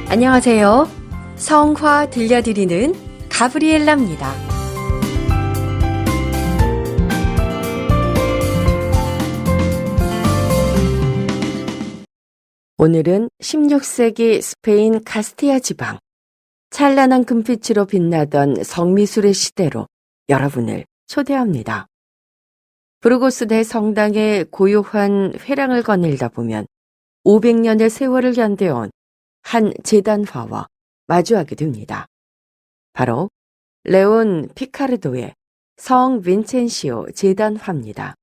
안녕하세요. 성화 들려드리는 가브리엘라입니다. 오늘은 16세기 스페인 카스티아 지방, 찬란한 금빛으로 빛나던 성미술의 시대로 여러분을 초대합니다. 부르고스 대성당의 고요한 회랑을 거닐다 보면 500년의 세월을 견뎌온 한 제단화와 마주하게 됩니다. 바로 레온 피카르도의 성 빈첸시오 제단화입니다.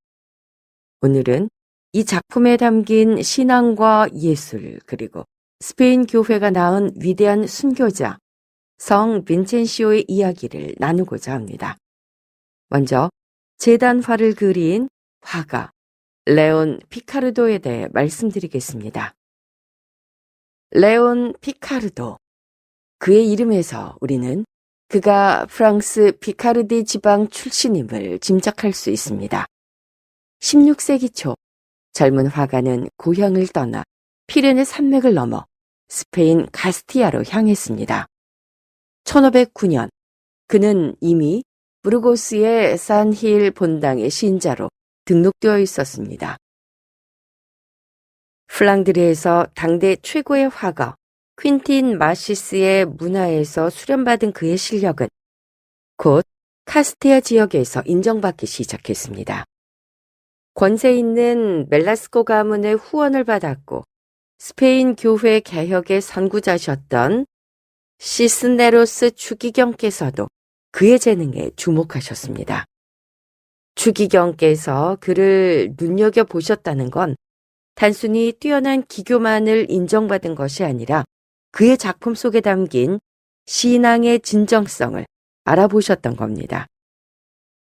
오늘은 이 작품에 담긴 신앙과 예술 그리고 스페인 교회가 낳은 위대한 순교자 성 빈첸시오의 이야기를 나누고자 합니다. 먼저 제단화를 그린 화가 레온 피카르도에 대해 말씀드리겠습니다. 레온 피카르도. 그의 이름에서 우리는 그가 프랑스 피카르디 지방 출신임을 짐작할 수 있습니다. 16세기 초 젊은 화가는 고향을 떠나 피레네 산맥을 넘어 스페인 카스티아로 향했습니다. 1509년 그는 이미 부르고스의 산힐 본당의 신자로 등록되어 있었습니다. 플랑드르에서 당대 최고의 화가 퀸틴 마시스의 문화에서 수련받은 그의 실력은 곧 카스티아 지역에서 인정받기 시작했습니다. 권세 있는 멜라스코 가문의 후원을 받았고 스페인 교회 개혁의 선구자셨던 시스네로스 추기경께서도 그의 재능에 주목하셨습니다. 추기경께서 그를 눈여겨보셨다는 건 단순히 뛰어난 기교만을 인정받은 것이 아니라 그의 작품 속에 담긴 신앙의 진정성을 알아보셨던 겁니다.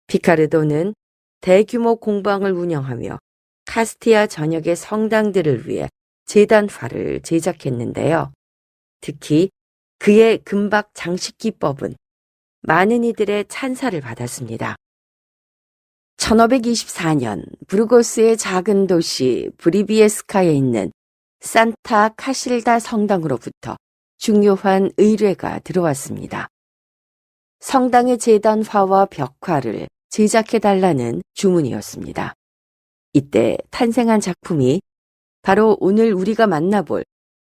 피카르도는 대규모 공방을 운영하며 카스티아 전역의 성당들을 위해 제단화를 제작했는데요. 특히 그의 금박 장식 기법은 많은 이들의 찬사를 받았습니다. 1524년 부르고스의 작은 도시 브리비에스카에 있는 산타 카실다 성당으로부터 중요한 의뢰가 들어왔습니다. 성당의 제단화와 벽화를 제작해달라는 주문이었습니다. 이때 탄생한 작품이 바로 오늘 우리가 만나볼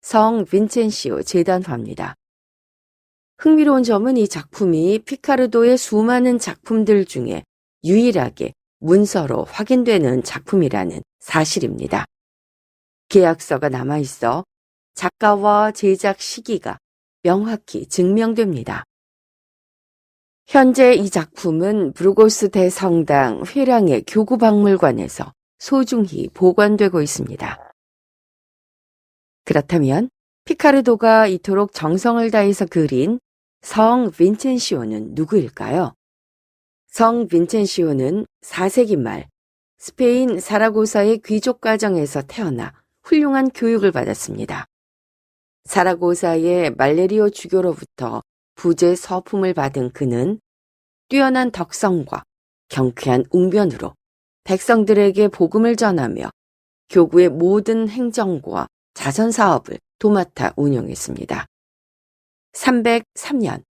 성 빈첸시오 제단화입니다. 흥미로운 점은 이 작품이 피카르도의 수많은 작품들 중에 유일하게 문서로 확인되는 작품이라는 사실입니다. 계약서가 남아있어 작가와 제작 시기가 명확히 증명됩니다. 현재 이 작품은 부르고스 대성당 회랑의 교구박물관에서 소중히 보관되고 있습니다. 그렇다면 피카르도가 이토록 정성을 다해서 그린 성 빈첸시오는 누구일까요? 성 빈첸시오는 4세기 말 스페인 사라고사의 귀족 가정에서 태어나 훌륭한 교육을 받았습니다. 사라고사의 말레리오 주교로부터 부제 서품을 받은 그는 뛰어난 덕성과 경쾌한 웅변으로 백성들에게 복음을 전하며 교구의 모든 행정과 자선사업을 도맡아 운영했습니다. 303년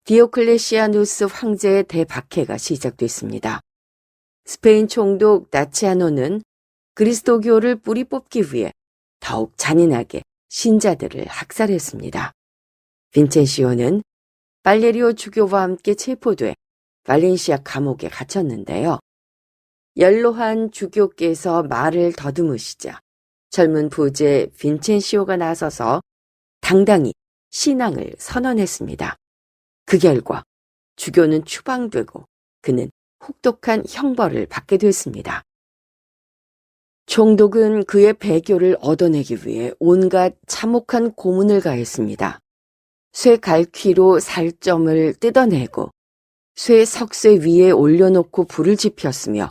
디오클레시아누스 황제의 대박해가 시작됐습니다. 스페인 총독 나치아노는 그리스도교를 뿌리 뽑기 위해 더욱 잔인하게 신자들을 학살했습니다. 빈첸시오는 발레리오 주교와 함께 체포돼 발렌시아 감옥에 갇혔는데요. 연로한 주교께서 말을 더듬으시자 젊은 부제 빈첸시오가 나서서 당당히 신앙을 선언했습니다. 그 결과 주교는 추방되고 그는 혹독한 형벌을 받게 됐습니다. 총독은 그의 배교를 얻어내기 위해 온갖 참혹한 고문을 가했습니다. 쇠 갈퀴로 살점을 뜯어내고 쇠 석쇠 위에 올려놓고 불을 지폈으며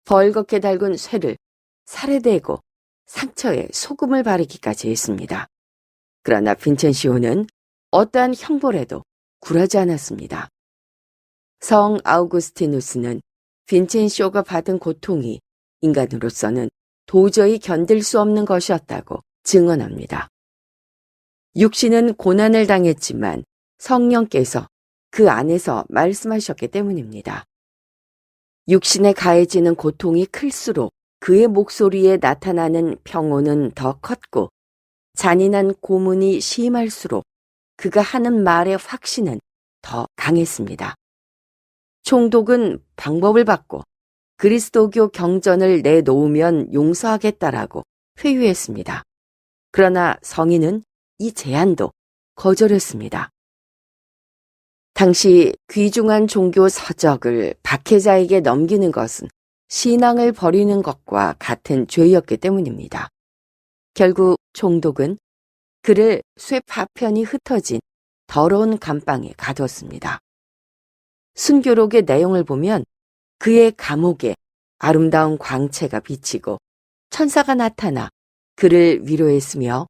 벌겋게 달군 쇠를 살에 대고 상처에 소금을 바르기까지 했습니다. 그러나 빈첸시오는 어떠한 형벌에도 굴하지 않았습니다. 성 아우구스티누스는 빈첸시오가 받은 고통이 인간으로서는 도저히 견딜 수 없는 것이었다고 증언합니다. 육신은 고난을 당했지만 성령께서 그 안에서 말씀하셨기 때문입니다. 육신에 가해지는 고통이 클수록 그의 목소리에 나타나는 평온은 더 컸고 잔인한 고문이 심할수록 그가 하는 말의 확신은 더 강했습니다. 총독은 방법을 바꿔 그리스도교 경전을 내놓으면 용서하겠다라고 회유했습니다. 그러나 성인은 이 제안도 거절했습니다. 당시 귀중한 종교 서적을 박해자에게 넘기는 것은 신앙을 버리는 것과 같은 죄였기 때문입니다. 결국 총독은 그를 쇠 파편이 흩어진 더러운 감방에 가두었습니다. 순교록의 내용을 보면 그의 감옥에 아름다운 광채가 비치고 천사가 나타나 그를 위로했으며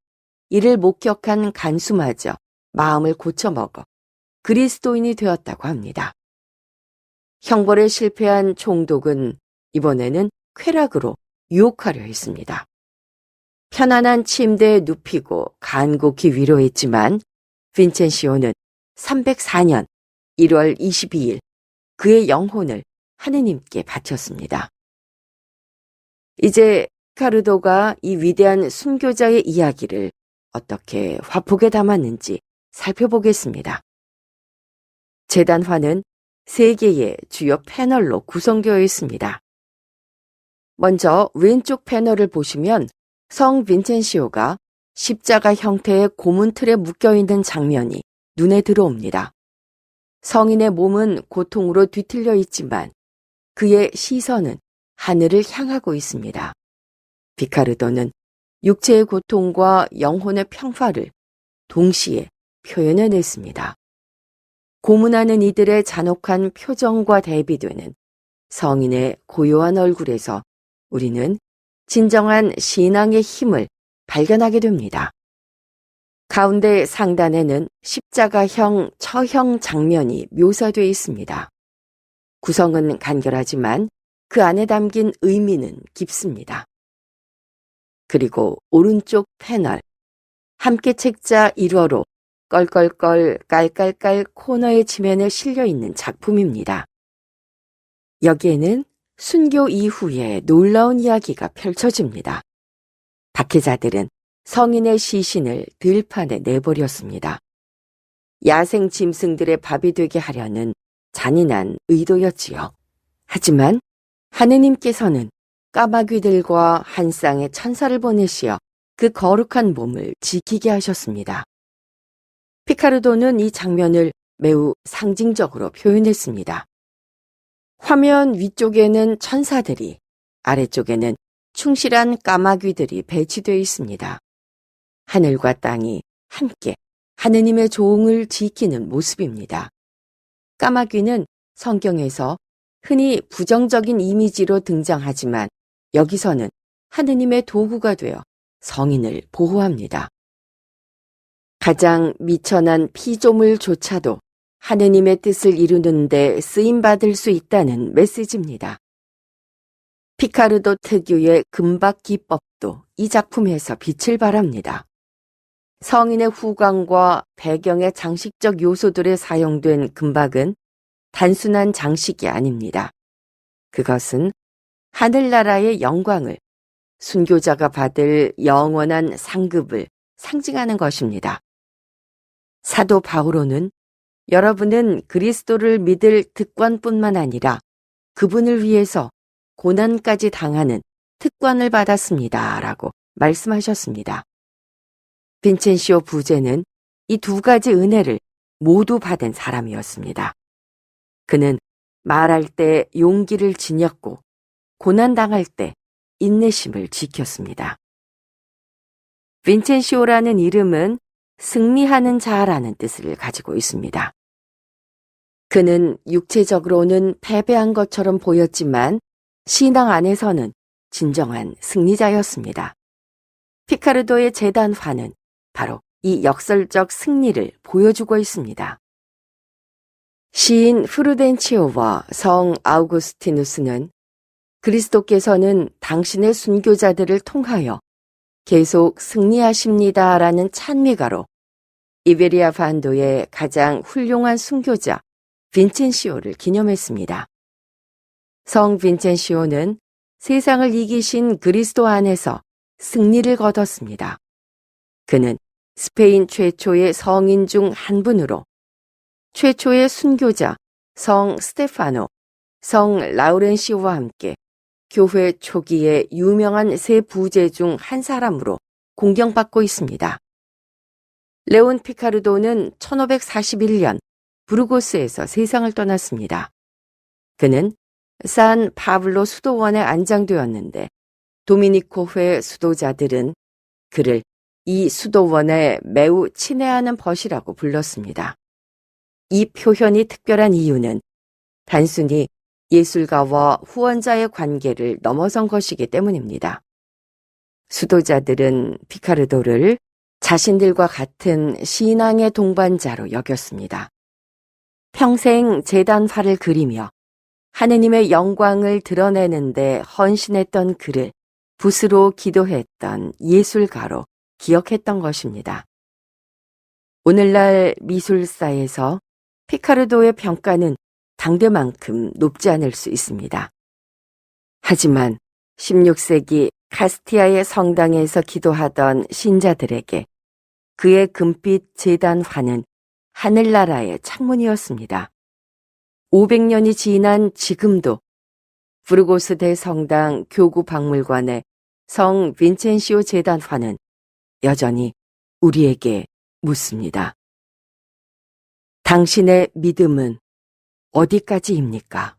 이를 목격한 간수마저 마음을 고쳐먹어 그리스도인이 되었다고 합니다. 형벌에 실패한 총독은 이번에는 쾌락으로 유혹하려 했습니다. 편안한 침대에 눕히고 간곡히 위로했지만 빈첸시오는 304년 1월 22일 그의 영혼을 하느님께 바쳤습니다. 이제 피카르도가 이 위대한 순교자의 이야기를 어떻게 화폭에 담았는지 살펴보겠습니다. 제단화는 3개의 주요 패널로 구성되어 있습니다. 먼저 왼쪽 패널을 보시면 성 빈첸시오가 십자가 형태의 고문틀에 묶여있는 장면이 눈에 들어옵니다. 성인의 몸은 고통으로 뒤틀려 있지만 그의 시선은 하늘을 향하고 있습니다. 피카르도는 육체의 고통과 영혼의 평화를 동시에 표현해냈습니다. 고문하는 이들의 잔혹한 표정과 대비되는 성인의 고요한 얼굴에서 우리는 진정한 신앙의 힘을 발견하게 됩니다. 가운데 상단에는 십자가형 처형 장면이 묘사되어 있습니다. 구성은 간결하지만 그 안에 담긴 의미는 깊습니다. 그리고 오른쪽 패널, 함께 책자 1호로 껄껄껄 깔깔깔 코너의 지면에 실려있는 작품입니다. 여기에는 순교 이후에 놀라운 이야기가 펼쳐집니다. 박해자들은 성인의 시신을 들판에 내버렸습니다. 야생 짐승들의 밥이 되게 하려는 잔인한 의도였지요. 하지만 하느님께서는 까마귀들과 한 쌍의 천사를 보내시어 그 거룩한 몸을 지키게 하셨습니다. 피카르도는 이 장면을 매우 상징적으로 표현했습니다. 화면 위쪽에는 천사들이, 아래쪽에는 충실한 까마귀들이 배치되어 있습니다. 하늘과 땅이 함께 하느님의 종을 지키는 모습입니다. 까마귀는 성경에서 흔히 부정적인 이미지로 등장하지만 여기서는 하느님의 도구가 되어 성인을 보호합니다. 가장 미천한 피조물조차도 하느님의 뜻을 이루는 데 쓰임받을 수 있다는 메시지입니다. 피카르도 특유의 금박 기법도 이 작품에서 빛을 발합니다. 성인의 후광과 배경의 장식적 요소들에 사용된 금박은 단순한 장식이 아닙니다. 그것은 하늘나라의 영광을, 순교자가 받을 영원한 상급을 상징하는 것입니다. 사도 바오로는 여러분은 그리스도를 믿을 특권뿐만 아니라 그분을 위해서 고난까지 당하는 특권을 받았습니다. 라고 말씀하셨습니다. 빈첸시오 부제는 이 2가지 은혜를 모두 받은 사람이었습니다. 그는 말할 때 용기를 지녔고 고난당할 때 인내심을 지켰습니다. 빈첸시오라는 이름은 승리하는 자라는 뜻을 가지고 있습니다. 그는 육체적으로는 패배한 것처럼 보였지만 신앙 안에서는 진정한 승리자였습니다. 피카르도의 제단화는 바로 이 역설적 승리를 보여주고 있습니다. 시인 프루덴치오와 성 아우구스티누스는 그리스도께서는 당신의 순교자들을 통하여 계속 승리하십니다라는 찬미가로 이베리아 반도의 가장 훌륭한 순교자 빈첸시오를 기념했습니다. 성 빈첸시오는 세상을 이기신 그리스도 안에서 승리를 거뒀습니다. 그는 스페인 최초의 성인 중 한 분으로 최초의 순교자 성 스테파노, 성 라우렌시오와 함께 교회 초기의 유명한 세 부제 중 한 사람으로 공경받고 있습니다. 레온 피카르도는 1541년 부르고스에서 세상을 떠났습니다. 그는 산 파블로 수도원에 안장되었는데 도미니코회 수도자들은 그를 이 수도원에 매우 친애하는 벗이라고 불렀습니다. 이 표현이 특별한 이유는 단순히 예술가와 후원자의 관계를 넘어선 것이기 때문입니다. 수도자들은 피카르도를 자신들과 같은 신앙의 동반자로 여겼습니다. 평생 제단화를 그리며 하느님의 영광을 드러내는데 헌신했던 그를 붓으로 기도했던 예술가로 기억했던 것입니다. 오늘날 미술사에서 피카르도의 평가는 당대만큼 높지 않을 수 있습니다. 하지만 16세기 카스티아의 성당에서 기도하던 신자들에게 그의 금빛 제단화는 하늘나라의 창문이었습니다. 500년이 지난 지금도 부르고스 대성당 교구 박물관의 성 빈첸시오 제단화는 여전히 우리에게 묻습니다. 당신의 믿음은 어디까지입니까?